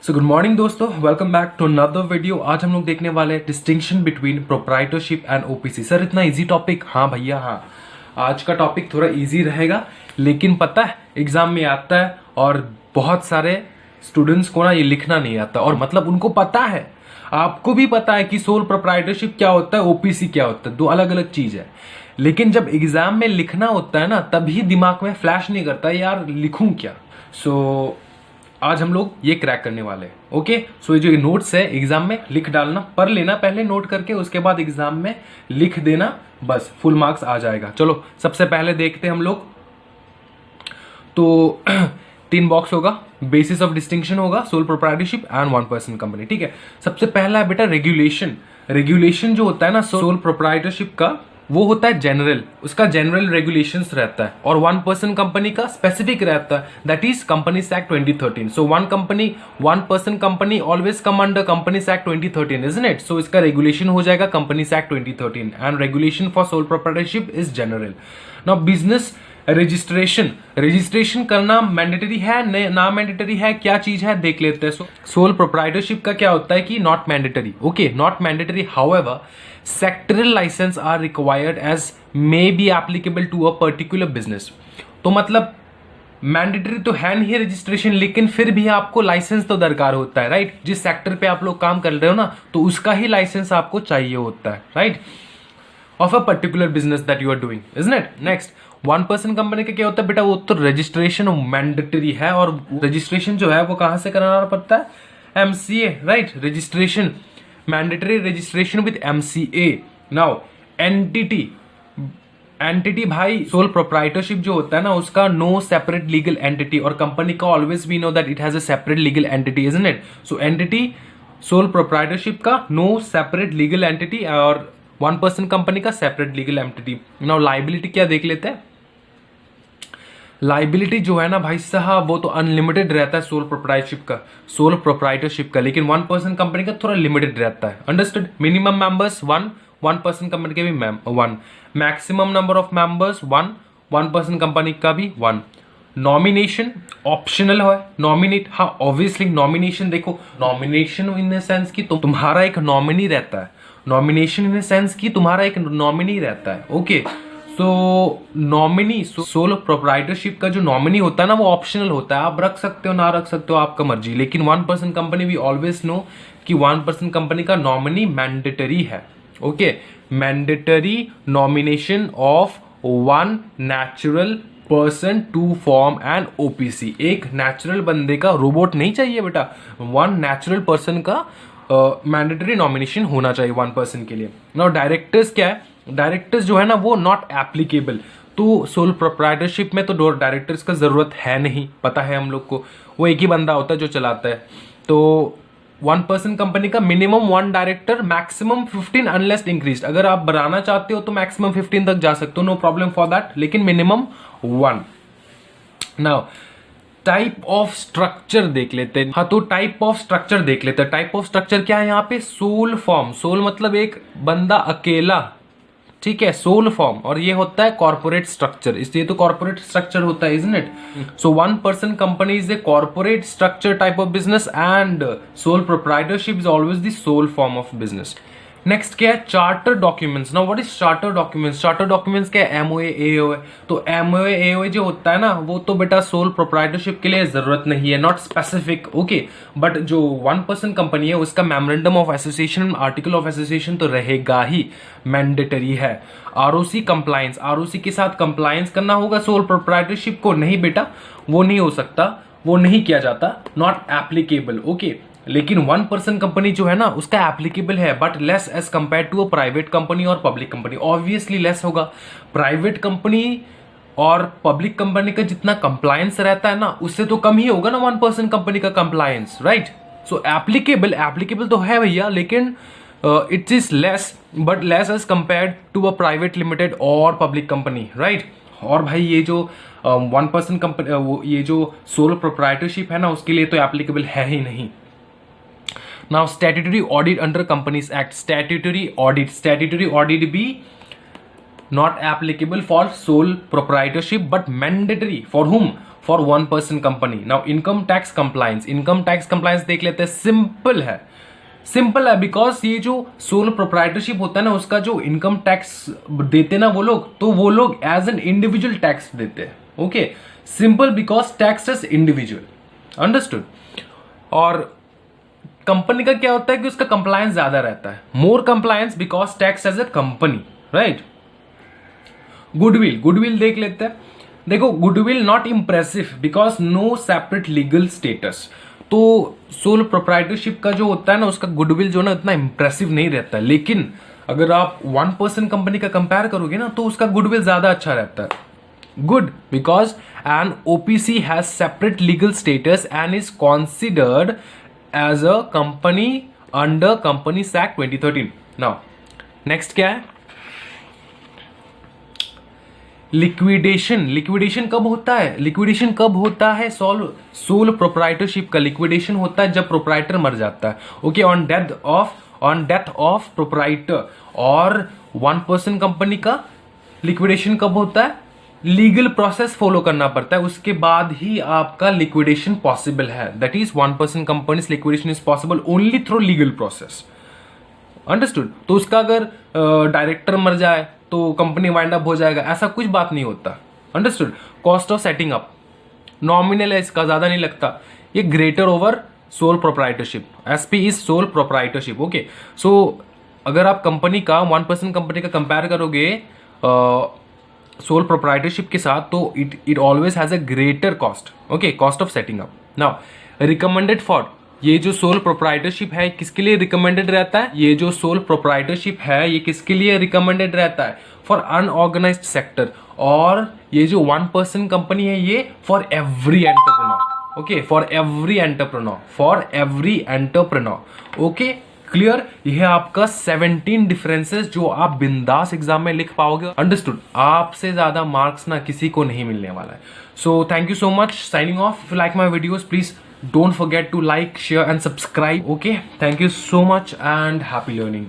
सो good morning दोस्तों, welcome back to another video. आज हम लोग देखने वाले हैं distinction between proprietorship and OPC. Sir इतना इजी टॉपिक? हाँ भैया हाँ, आज का टॉपिक थोड़ा इजी रहेगा, लेकिन पता है एग्जाम में आता है और बहुत सारे स्टूडेंट्स को ना ये लिखना नहीं आता। और मतलब उनको पता है, आपको भी पता है कि सोल प्रोप्राइटरशिप क्या होता है, ओपीसी क्या होता है, दो अलग अलग चीज है। लेकिन जब एग्जाम में लिखना होता है ना, तभी दिमाग में फ्लैश नहीं करता यार लिखूं क्या। सो आज हम लोग ये क्रैक करने वाले हैं। ओके, सो ये जो नोट्स है एग्जाम में लिख डालना, पढ़ लेना पहले नोट करके, उसके बाद एग्जाम में लिख देना, बस फुल मार्क्स आ जाएगा। चलो सबसे पहले देखते हैं हम लोग। तो 3 बॉक्स होगा, बेसिस ऑफ डिस्टिंक्शन होगा, सोल प्रोप्राइटरशिप एंड 1% कंपनी। ठीक है, सबसे पहला है बेटा रेगुलेशन। रेगुलेशन जो होता है ना सोल प्रोप्राइटरशिप का, वो होता है जनरल, उसका जनरल रेगुलेशंस रहता है। और 1% कंपनी का स्पेसिफिक रहता है, that is companies act 2013। So 1% company always come under companies act 2013, isn't it? So इसका रेगुलेशन हो जाएगा companies act 2013 and regulation for sole proprietorship is general. Now business registration करना मैंडेटरी है ना मैंडेटरी है, क्या चीज है देख लेते हैं। सोल प्रोप्राइटरशिप का क्या होता है कि not mandatory. Okay, not mandatory, however sectoral licence are required as may be applicable to a particular business. तो मतलब मैंडेटरी तो है नहीं रजिस्ट्रेशन, लेकिन फिर भी आपको लाइसेंस तो दरकार होता है, राइट? जिस सेक्टर पे आप लोग काम कर रहे हो ना, तो उसका ही लाइसेंस आपको चाहिए होता है, right? Of a particular business that you are doing, isn't it? Next 1% company का क्या होता है बेटा, वो तो रजिस्ट्रेशन मैंडेटरी है। और रजिस्ट्रेशन जो है वो कहां से कराना पड़ता है? MCA, right? Registration mandatory registration with MCA. Now entity भाई, सोल प्रोप्राइटरशिप जो होता है ना, उसका नो सेपरेट लीगल एंटिटी, और कंपनी का always we know that it has a separate legal entity, isn't it? So entity sole proprietorship का no separate legal entity, और 1% कंपनी का separate legal entity. Now liability क्या देख लेते हैं। Liability जो है ना भाई साहब, वो तो अनलिमिटेड रहता है सोल प्रोप्राइटरशिप का, लेकिन 1% कंपनी का थोड़ा लिमिटेड रहता है। अंडरस्टूड? मिनिमम मेंबर्स 1% कंपनी के भी 1, maximum number of members 1% company का भी 1। नॉमिनेशन ऑप्शनल है, नॉमिनेट, हाँ ऑब्वियसली नॉमिनेशन। देखो नॉमिनेशन इन द सेंस कि तुम्हारा एक नॉमिनी रहता है, नॉमिनेशन इन द सेंस कि तुम्हारा एक नॉमिनी रहता है। ओके, सो नॉमिनी, सोल प्रोप्राइटरशिप का जो नॉमिनी होता है ना, वो ऑप्शनल होता है, आप रख सकते हो ना रख सकते हो, आपका मर्जी। लेकिन 1% कंपनी वी ऑलवेज नो कि 1% कंपनी का नॉमिनी मैंडेटरी है। Okay, mandatory nomination of 1 natural person to form an OPC. एक नेचुरल बंदे का, रोबोट नहीं चाहिए बेटा, 1 नेचुरल पर्सन का मैंडेटरी नॉमिनेशन होना चाहिए 1% के लिए। नाउ डायरेक्टर्स क्या है? डायरेक्टर्स जो है ना वो नॉट एप्लीकेबल। तो सोल प्रोप्राइटरशिप में तो डायरेक्टर्स का जरूरत है नहीं, पता है हम लोग को, वो एक ही बंदा होता है जो चलाता है। तो 1% कंपनी का minimum 1 director, maximum 15 unless increase. अगर आप बढ़ाना चाहते हो तो मैक्सिमम 15 तक जा सकते हो, नो प्रॉब्लम फॉर दैट, लेकिन minimum 1। Now type of structure देख लेते हैं। हाँ, तो टाइप ऑफ स्ट्रक्चर देख लेते हैं। टाइप ऑफ स्ट्रक्चर क्या है यहाँ पे? Soul form. सोल मतलब एक बंदा अकेला, ठीक है, सोल फॉर्म। और ये होता है कॉर्पोरेट स्ट्रक्चर, इसलिए तो कॉर्पोरेट स्ट्रक्चर होता है, isn't it? So 1% company is a corporate structure type of business and sole proprietorship is always the sole form of business. Next क्या है? Charter documents. Now what is charter documents? Charter documents क्या है? MOA, AOA. तो MOA, AOA जो होता है ना, वो तो बेटा सोल प्रोप्राइटरशिप के लिए जरूरत नहीं है, नॉट स्पेसिफिक। ओके, बट जो 1% कंपनी है उसका memorandum of association, article of association तो रहेगा ही, मैंडेटरी है। आरओसी कंप्लायंस, आरओसी के साथ कंप्लायंस करना होगा सोल प्रोप्राइटरशिप को। नहीं बेटा, वो नहीं हो सकता, वो नहीं किया जाता, नॉट एप्लीकेबल। ओके, लेकिन 1% कंपनी जो है ना उसका एप्लीकेबल है, but less as compare to a private company और पब्लिक कंपनी। ऑब्वियसली लेस होगा। प्राइवेट कंपनी और पब्लिक कंपनी का जितना कंप्लायंस रहता है ना, उससे तो कम ही होगा ना 1% कंपनी का कंप्लायंस, राइट? सो एप्लीकेबल तो है भैया, लेकिन it is less, but less as compare to a private limited और पब्लिक कंपनी, राइट? और भाई ये जो 1% कंपनी, ये जो सोल प्रोप्राइटरशिप है ना, उसके लिए तो एप्लीकेबल है ही नहीं। Now statutory audit under Companies Act, statutory audit be not applicable for sole proprietorship but mandatory for whom? For 1% company. Now income tax compliance देख लेते हैं. सिंपल है बिकॉज ये जो सोल प्रोप्राइटरशिप होता है ना, उसका जो इनकम टैक्स देते ना वो लोग एज एन इंडिविजुअल टैक्स देते हैं. Okay, simple because tax is individual. Understood. और कंपनी का क्या होता है कि उसका कंप्लायंस ज्यादा रहता है, more compliance because tax as a company, right. Goodwill देख लेते हैं. देखो, goodwill not impressive because no separate legal status. तो सोल प्रोप्राइटरशिप का जो होता है ना, उसका गुडविल जो ना इतना इंप्रेसिव नहीं रहता है. लेकिन अगर आप 1% कंपनी का कंपेयर करोगे ना, तो उसका गुडविल ज्यादा अच्छा रहता है. Good because an OPC has separate legal status and is considered as a company under companies act 2013. Now next क्या है? लिक्विडेशन कब होता है? सोल प्रोप्राइटरशिप का लिक्विडेशन होता है जब प्रोप्राइटर मर जाता है. Okay, on death of proprietor. और 1% कंपनी का लिक्विडेशन कब होता है? लीगल प्रोसेस फॉलो करना पड़ता है, उसके बाद ही आपका लिक्विडेशन पॉसिबल है. That is 1% companies liquidation is possible only through legal process. Understood. तो उसका अगर डायरेक्टर मर जाए तो कंपनी वाइंड अप हो जाएगा, ऐसा कुछ बात नहीं होता. Understood. Cost of setting up nominal है, इसका ज्यादा नहीं लगता. ये greater over sole proprietorship. SP is sole proprietorship. Okay, so अगर आप कंपनी का 1% कंपनी का कंपेयर करोगे सोल प्रोप्राइटरशिप के साथ, तो it always has a greater cost. Okay, cost of setting up. Now recommended for, ये जो सोल प्रोप्राइटरशिप है किसके लिए रिकमेंडेड रहता है? ये जो सोल प्रोप्राइटरशिप है ये किसके लिए रिकमेंडेड रहता है? For unorganised sector. और ये जो 1% कंपनी है ये for every entrepreneur. Okay, for every entrepreneur. Okay, clear. यह आपका 17 डिफरेंसेस जो आप बिंदास एग्जाम में लिख पाओगे. अंडरस्टूड. आपसे ज्यादा मार्क्स ना किसी को नहीं मिलने वाला है. So thank you so much. Signing off. If you like my videos, please don't forget to like, share and subscribe. Okay, thank you so much and happy learning.